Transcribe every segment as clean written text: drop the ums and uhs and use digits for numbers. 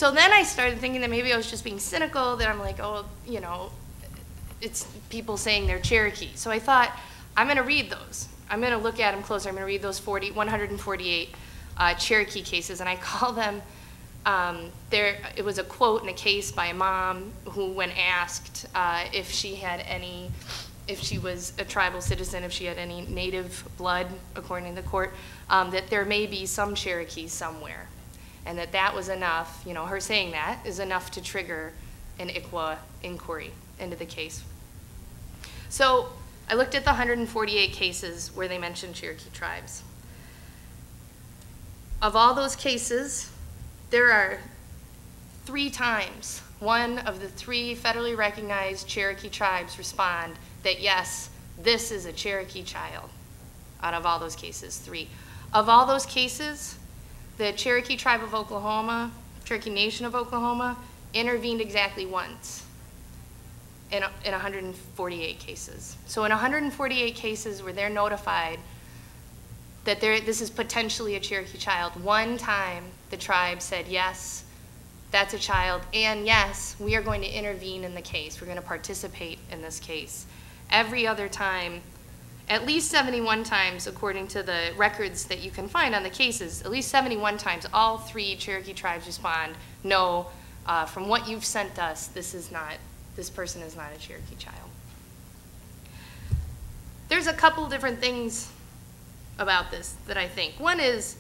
So then I started thinking that maybe I was just being cynical, that I'm like, oh, you know, it's people saying they're Cherokee. So I thought, I'm going to read those. I'm going to look at them closer. I'm going to read those 148 Cherokee cases, and I call them, it was a quote in a case by a mom who, when asked if she was a tribal citizen, if she had any native blood, according to the court, that there may be some Cherokees somewhere. And that was enough, you know, her saying that is enough to trigger an ICWA inquiry into the case. So I looked at the 148 cases where they mentioned Cherokee tribes. Of all those cases, there are 3 times one of the 3 federally recognized Cherokee tribes respond that yes, this is a Cherokee child. Out of all those cases, 3. Of all those cases, the Cherokee tribe of Oklahoma, Cherokee Nation of Oklahoma, intervened exactly once in 148 cases. So in 148 cases where they're notified that this is potentially a Cherokee child, one time the tribe said, yes, that's a child, and yes, we are going to intervene in the case. We're going to participate in this case. Every other time, at least 71 times, according to the records that you can find on the cases, at least 71 times, all 3 Cherokee tribes respond, no, from what you've sent us, this person is not a Cherokee child. There's a couple different things about this that I think. One is,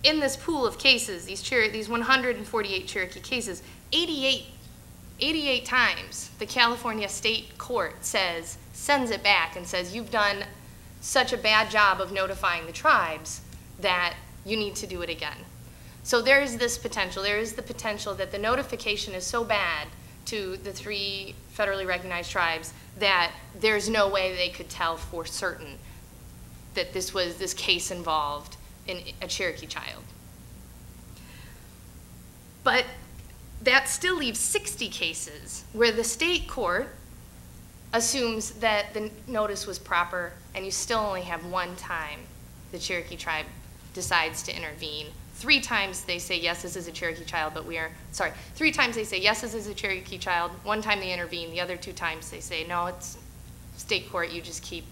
in this pool of cases, these 148 Cherokee cases, 88 times the California State Court sends it back and says, you've done such a bad job of notifying the tribes that you need to do it again. So there is this potential. There is the potential that the notification is so bad to the 3 federally recognized tribes that there's no way they could tell for certain that this case involved in a Cherokee child. But that still leaves 60 cases where the state court assumes that the notice was proper, and you still only have one time the Cherokee tribe decides to intervene. 3 times they say, yes, this is a Cherokee child, but 3 times they say, yes, this is a Cherokee child. 1 time they intervene. The other 2 times they say, no, it's state court, you just keep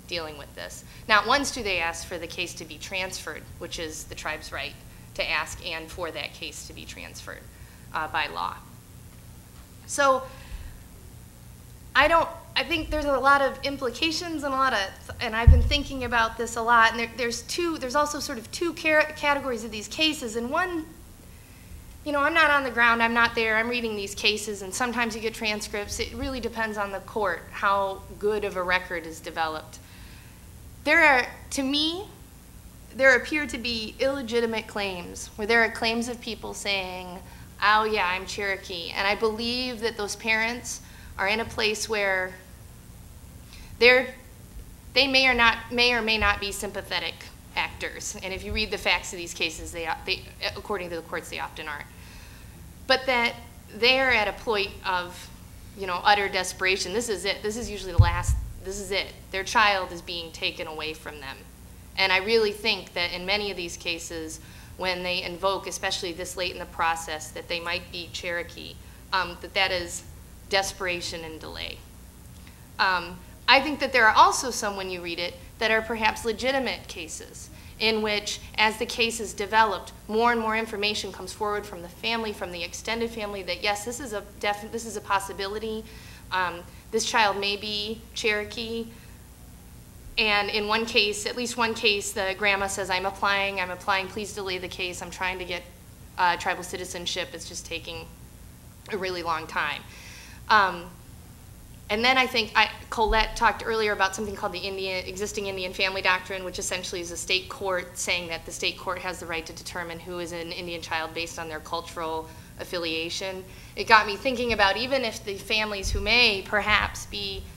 dealing with this. Not once do they ask for the case to be transferred, which is the tribe's right to ask and for that case to be transferred by law. So I think there's a lot of implications and I've been thinking about this a lot, and there's also sort of 2 categories of these cases, and one, you know, I'm not on the ground, I'm not there, I'm reading these cases, and sometimes you get transcripts. It really depends on the court how good of a record is developed. To me, there appear to be illegitimate claims, where there are claims of people saying, oh yeah, I'm Cherokee, and I believe that those parents are in a place where they may or may not be sympathetic actors. And if you read the facts of these cases, they according to the courts, they often aren't. But that they're at a point of, you know, utter desperation. This is it. This is usually this is it. Their child is being taken away from them. And I really think that in many of these cases, when they invoke, especially this late in the process, that they might be Cherokee, that is desperation and delay. I think that there are also some, when you read it, that are perhaps legitimate cases in which, as the case is developed, more and more information comes forward from the family, from the extended family, that yes, this is a possibility. This child may be Cherokee. And in one case, at least one case, the grandma says, I'm applying, please delay the case, I'm trying to get tribal citizenship, it's just taking a really long time. And then I think Colette talked earlier about something called the existing Indian family doctrine, which essentially is a state court saying that the state court has the right to determine who is an Indian child based on their cultural affiliation. It got me thinking about, even if the families who may perhaps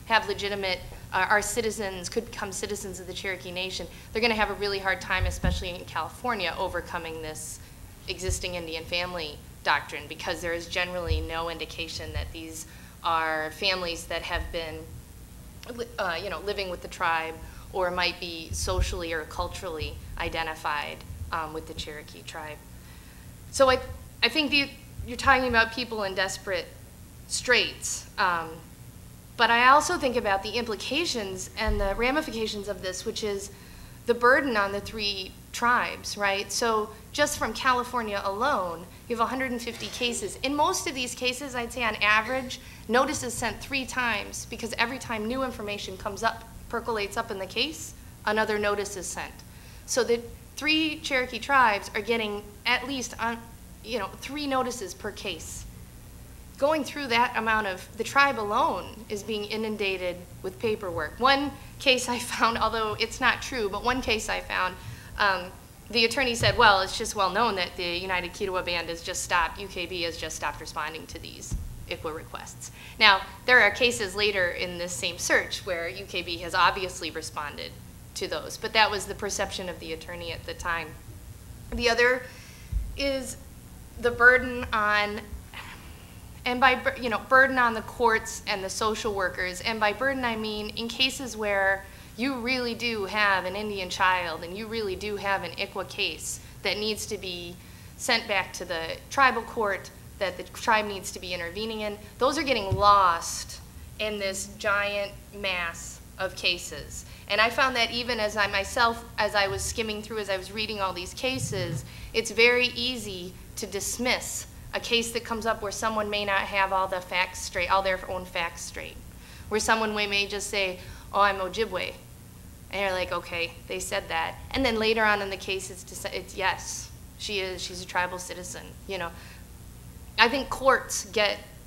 have legitimate, are citizens, could become citizens of the Cherokee Nation, they're going to have a really hard time, especially in California, overcoming this existing Indian family doctrine, because there is generally no indication that these are families that have been living with the tribe or might be socially or culturally identified with the Cherokee tribe. So I think you're talking about people in desperate straits. But I also think about the implications and the ramifications of this, which is the burden on the 3 tribes, right? So just from California alone, you have 150 cases. In most of these cases, I'd say on average, notice is sent 3 times, because every time new information comes up, percolates up in the case, another notice is sent. So the 3 Cherokee tribes are getting at least 3 notices per case. Going through that amount of, the tribe alone is being inundated with paperwork. One case I found, although it's not true, but one case I found, the attorney said, well, it's just well known that the United Kiowa Band has just stopped, UKB has just stopped responding to these ICWA requests. Now, there are cases later in this same search where UKB has obviously responded to those, but that was the perception of the attorney at the time. The other is the burden on, and by burden on the courts and the social workers, and by burden I mean in cases where you really do have an Indian child and you really do have an ICWA case that needs to be sent back to the tribal court, that the tribe needs to be intervening in, those are getting lost in this giant mass of cases. And I found that even as I was skimming through, as I was reading all these cases, it's very easy to dismiss a case that comes up where someone may not have all the facts straight, all their own facts straight, where someone may just say, oh, I'm Ojibwe. And you're like, okay, they said that. And then later on in the case, it's yes, she's a tribal citizen, I think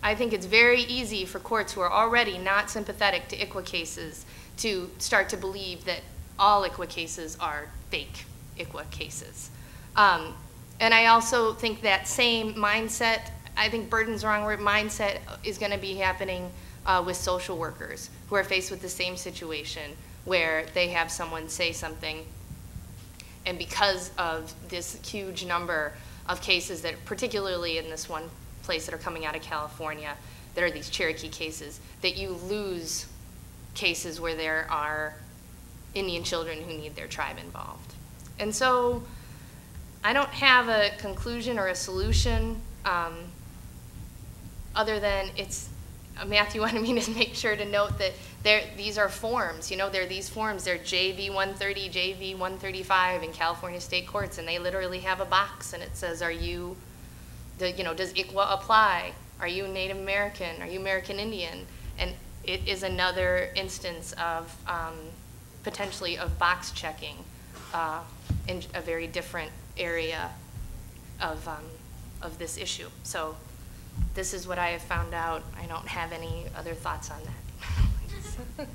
I think it's very easy for courts who are already not sympathetic to ICWA cases to start to believe that all ICWA cases are fake ICWA cases. And I also think that same mindset, I think burden's the wrong word, mindset is going to be happening with social workers who are faced with the same situation where they have someone say something, and because of this huge number of cases that, particularly in this one place that are coming out of California, there are these Cherokee cases, that you lose cases where there are Indian children who need their tribe involved. And so I don't have a conclusion or a solution other than Matthew wanted me to make sure to note that these are forms, they're these forms, they're JV 130, JV 135 in California state courts, and they literally have a box and it says, does ICWA apply? Are you Native American? Are you American Indian? And it is another instance of potentially of box checking in a very different area of this issue. So this is what I have found out. I don't have any other thoughts on that.